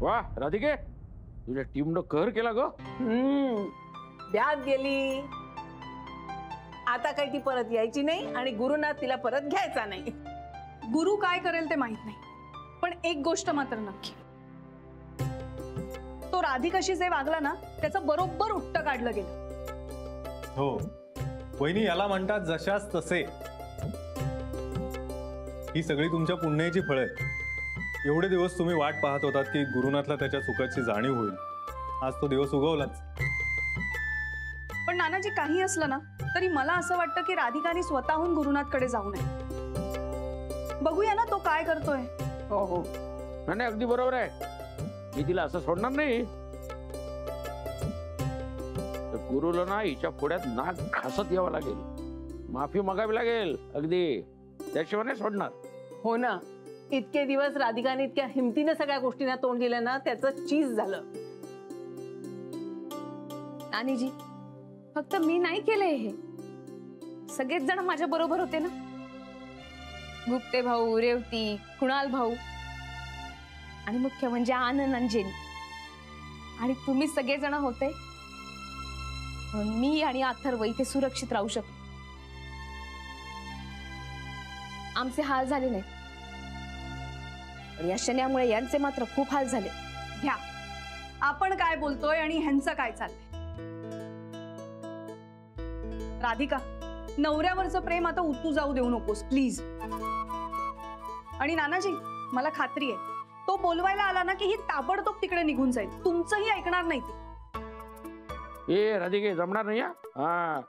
वा राधिके, तुझ्या टीमनं कहर केला ग. ब्यात गेली. आता काही ती परत यायची नाही आणि गुरुना तिला परत घ्यायचा नाही. गुरु काय करेल ते माहित नाही, पण एक गोष्ट मात्र नक्की, तो राधिकाशी जे वागला ना त्याचं बरोबर उट्ट काढलं गेलं. हो वहिनी, याला म्हणतात जशास तसे. ही सगळी तुमच्या पुण्याची फळ आहे. एवढे दिवस तुम्ही वाट पाहत होतात की गुरुनाथला त्याच्या चुकाची जाणीव होईल. आज तो दिवस उगवलाच. पण नानाजी, काही असलं ना तरी मला असं वाटतं की राधिकाने स्वतःहून गुरुनाथकडे जाऊ नये. बघूया ना तो काय करतोय. हो हो, नाही अगदी बरोबर आहे. मी तिला असं सोडणार नाही. गुरुला ना हिच्या पुढ्यात नाक घासत यावं लागेल, माफी मागावी लागेल अगदी, त्याशिवाय नाही सोडणार. हो ना, इतके दिवस राधिकाने इतक्या हिमतीने सगळ्या गोष्टींना तोंड दिलं ना, त्याचं चीज झालं. नानीजी, फक्त मी नाही केलंय हे, सगळेच जण माझ्या बरोबर होते ना. गुप्ते भाऊ, रेवती, कुणाल भाऊ आणि मुख्य म्हणजे आनंद, अंजनी आणि तुम्ही सगळेजण होते. मी आणि अथर्व इथे सुरक्षित राहू शकलो. आमचे हाल झाले नाही, पण या शण्यामुळे यांचे मात्र खूप हाल झाले. घ्या, आपण काय बोलतोय आणि ह्यांचं काय चाललंय. राधिका, नवऱ्यावरचं प्रेम आता उतू जाऊ देऊ नकोस प्लीज. आणि नानाजी, मला खात्री आहे तो बोलवायला आला ना की ही ताबडतोब तिकडे निघून जाईल. तुमचंही ऐकणार नाही ती. ए राधिके, जमणार नाही. हा,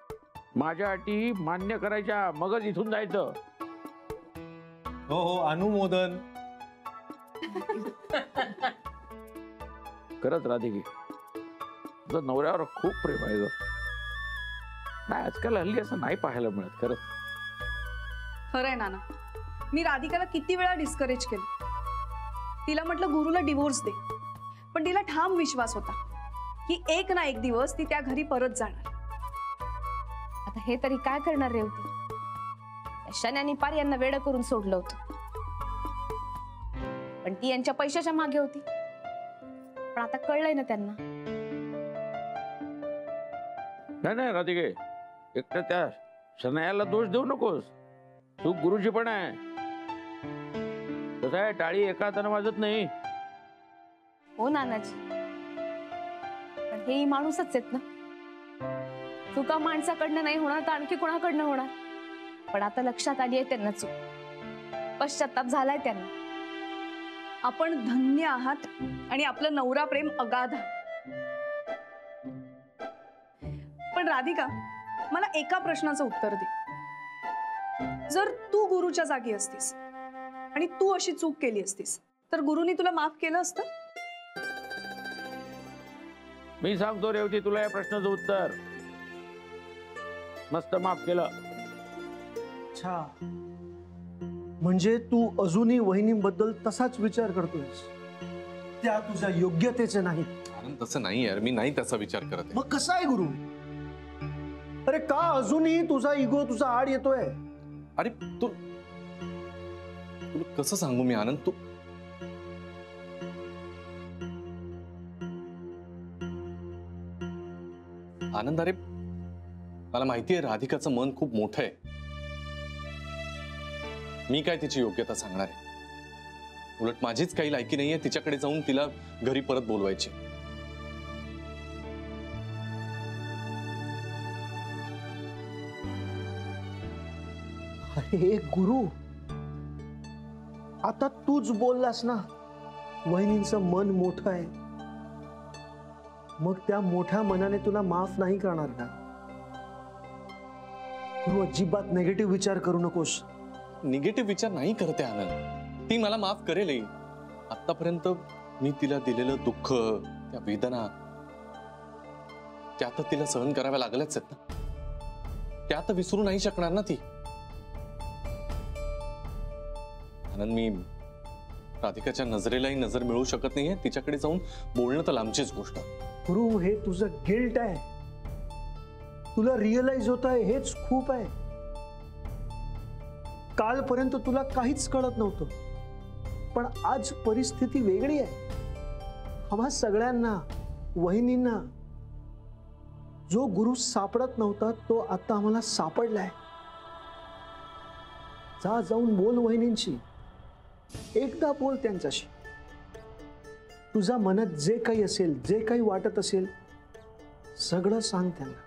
माझ्या अटी मान्य करायच्या, मगच इथून जायचं. हो हो, अनुमोदन. खरंच राधिके, तुझं नवऱ्यावर खूप प्रेम आहे ग. नाही, आजकाल हल्ली असं नाही पाहायला मिळत. खरंच खरंय नाना, मी राधिकाला किती वेळा डिस्करेज केलं. तिला म्हटलं गुरुला डिवोर्स दे, पण तिला ठाम विश्वास होता की एक ना एक दिवस ती त्या घरी परत जाणार. आता हे तरी काय करणार रे होती. शन्यानी पार यांना वेड करून सोडलं होतं, पण ती यांच्या पैशाच्या मागे होती. पण आता कळलंय ना त्यांना. नाही नाही राधिके, एकटं त्या शनायाला दोष देऊ नकोस. तू गुरुजी पण आहे. कसं आहे, टाळी एका हाताने वाजत नाही. हो नानाजी, पण हेही माणूसच आहेत ना. चुका माणसाकडनं नाही होणार तर आणखी कोणाकडनं होणार. पण आता लक्षात आली आहे त्यांना चूक, पश्चाताप झालाय त्यांना. आपण धन्य आहात आणि आपलं नवरा प्रेम अगाध आहे. पण राधिका, मला एका प्रश्नाचं उत्तर दे. जर तू गुरुच्या जागी असतीस आणि तू अशी चूक केली असतीस तर गुरुनी तुला माफ केलं असतं? मी सांगतो रेवती तुला या प्रश्नाचं उत्तर. मस्त माफ केलं. अच्छा, म्हणजे तू अजूनही वहिनींबद्दल तसाच विचार करतोयस, त्या तुझ्या योग्यतेचे नाहीत. तसं नाही यार, मी नाही त्याचा विचार करत. मग कसं आहे गुरु? अरे का अजूनही तुझा इगो तुझा आड येतोय? अरे तू, तुला कसं सांगू मी आनंद. तू आनंद, अरे मला माहितीये राधिकाचं मन खूप मोठं आहे. मी काय तिची योग्यता सांगणार आहे. उलट माझीच काही लायकी नाहीये तिच्याकडे जाऊन तिला घरी परत बोलवायची. अरे गुरु, आता तूच बोललास ना वहिनींचं मन मोठं आहे. मग त्या मोठ्या मनाने तुला माफ नाही करणार का? गुरु, अजिबात निगेटिव्ह विचार करू नकोस. निगेटिव्ह विचार नाही करते आनंद. ती मला माफ करेल. आतापर्यंत मी तिला दिलेलं दुःख, त्या वेदना, त्या तर तिला सहन कराव्या लागल्याच आहेत ना. त्या तर विसरू नाही शकणार ना ती. आनंद, मी राधिकाच्या नजरेलाही नजर मिळवू शकत नाहीये. तिच्याकडे जाऊन बोलणं तर लांबचीच गोष्ट. गुरु, हे तुझं गिल्ट आहे. तुला रिअलाइज होत आहे हेच खूप आहे. कालपर्यंत तुला काहीच कळत नव्हतं, पण आज परिस्थिती वेगळी आहे. आम्हा सगळ्यांना, वहिनींना. जो गुरु सापडत नव्हता तो आता आम्हाला सापडलाय. जाऊन बोल वहिनींशी, एकदा बोल त्यांच्याशी. तुझ्या मनात जे काही असेल, जे काही वाटत असेल, सगळं सांग त्यांना.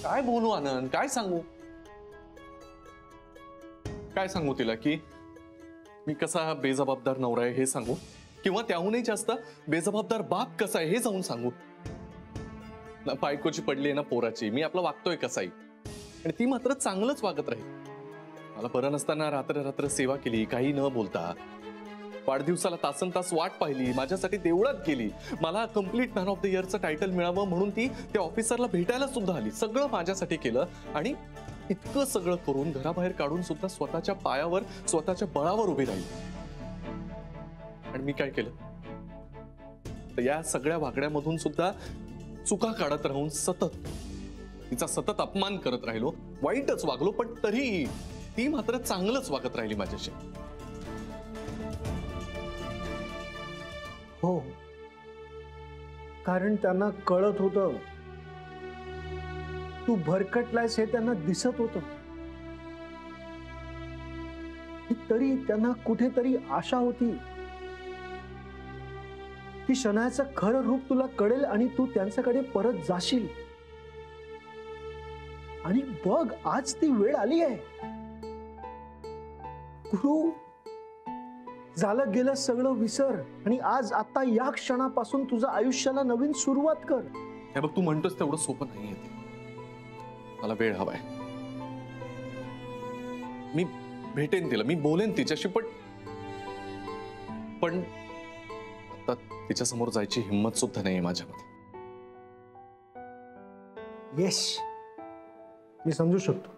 काय बोलू आनंद, काय सांगू? काय सांगू तिला की मी कसा बेजबाबदार नवरा आहे हे सांगू, किंवा त्याहूनही जास्त बेजबाबदार बाप कसा आहे हे जाऊन सांगू? ना बायकोची पडली आहे ना पोराची, मी आपला वागतोय कसाही, आणि ती मात्र चांगलंच वागत राहील. मला बरं नसताना रात्र रात्र सेवा केली काही न बोलता. वाढदिवसाला तासन तास वाट पाहिली, माझ्यासाठी देवळात गेली. मला कंप्लीट मॅन ऑफ द इयरचं टायटल मिळावं म्हणून ती त्या ऑफिसरला भेटायला सुद्धा आली. सगळं माझ्यासाठी केलं, आणि इतकं सगळं करून घराबाहेर काढून सुद्धा स्वतःच्या पायावर, स्वतःच्या बळावर उभी राहिली. आणि मी काय केलं? तर या सगळ्या वागण्यामधून सुद्धा चुका काढत राहून तिचा सतत अपमान करत राहिलो, वाईटच वागलो, पण तरीही ती मात्र चांगलंच वागत राहिली माझ्याशी. हो, कारण त्यांना कळत होतं तू भरकटलायस हे त्यांना दिसत होतं. तरी त्यांना कुठेतरी आशा होती की शनायाचं खरं रूप तुला कळेल आणि तू त्यांच्याकडे परत जाशील. आणि बघ, आज ती वेळ आली आहे. गुरु, झालं गेलं सगळं विसर, आणि आज आता या क्षणापासून तुझ्या आयुष्याला नवीन सुरुवात कर. हे बघ, तू म्हणतोस तेवढं सोपं नाहीये ते. मला वेळ हवाय. मी भेटेन तिला, मी बोलेन तिच्याशी, पण आता तिच्या समोर जायची हिंमत सुद्धा नाहीये माझ्यामध्ये. येस, मी समजू शकतो.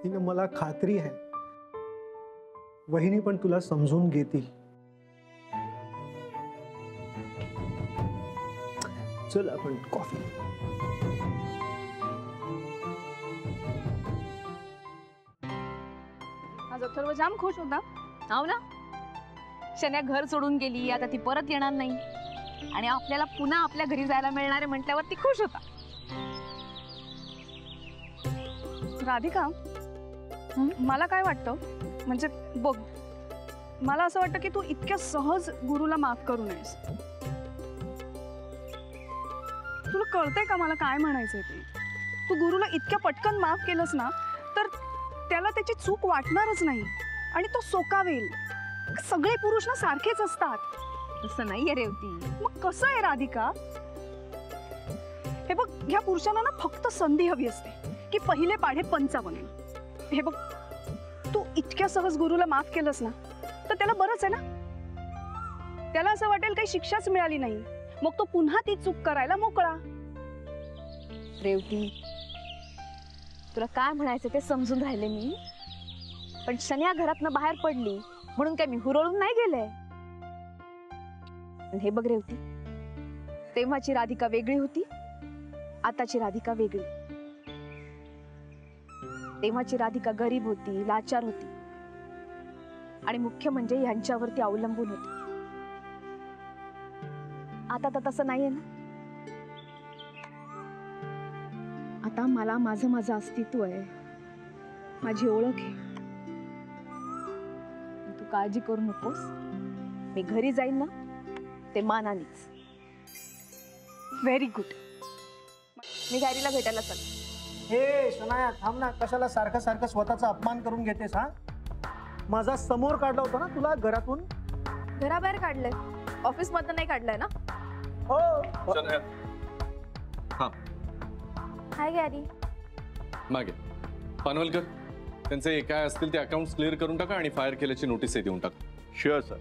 तिने मला खात्री आहे वहिनी पण तुला समजून घेतील. चल आपण कॉफी. आज अथर्व जाम खुश होता. हो ना, शन्या घर सोडून गेली, आता ती परत येणार नाही, आणि आपल्याला पुन्हा आपल्या घरी जायला मिळणार आहे म्हटल्यावर ती खुश होता. राधिका, मला काय वाटतं, म्हणजे बघ, मला असं वाटतं की तू इतक्या सहज गुरुला माफ करू नयेस. तुला कळतंय का मला काय म्हणायचंय ते? तू गुरुला इतक्या पटकन माफ केलंस ना, तर त्याला त्याची चूक वाटणारच नाही आणि तो सोकावेल. सगळे पुरुष ना सारखेच असतात. तसं नाहीये रेवती. मग कसं आहे राधिका? हे बघ, ह्या पुरुषांना ना फक्त संधी हवी असते की पहिले पाढे 55. हे बघ, तू इतक्या सहज गुरुला माफ केलंस ना, तर त्याला बरंच आहे ना. त्याला असं वाटेल काही शिक्षाच मिळाली नाही, मग तो पुन्हा ती चूक करायला मोकळा. रेवती, तुला काय म्हणायचं ते समजून राहिले मी, पण शन्या घरातनं बाहेर पडली म्हणून काय मी हुरळून नाही गेले. हे बघ रेवती, तेव्हाची राधिका वेगळी होती, आताची राधिका वेगळी. तेव्हाची राधिका गरीब होती, लाचार होती, आणि मुख्य म्हणजे यांच्यावरती अवलंबून होती. आता तर तसं नाहीये ना. आता मला माझं अस्तित्व आहे, माझी ओळख आहे. तू काळजी करू नकोस. मी घरी जाईन ना, ते मानानीच. Very good. मी घरीला भेटायला चालते. हे शनाया, थांब ना. कशाला सारखं सारखं स्वतःचा अपमान करून घेतेस? हा, माझा समोर काढला होता ना तुला घरातून. घराबाहेर काढलंय, ऑफिस मधनं नाही काढलंय ना. हो. हा, हाय गॅरी. मागे पानवलकर, त्यांचे काय असतील ते अकाउंट क्लिअर करून टाका आणि फायर केल्याची नोटीसही देऊन टाका. Sure sir.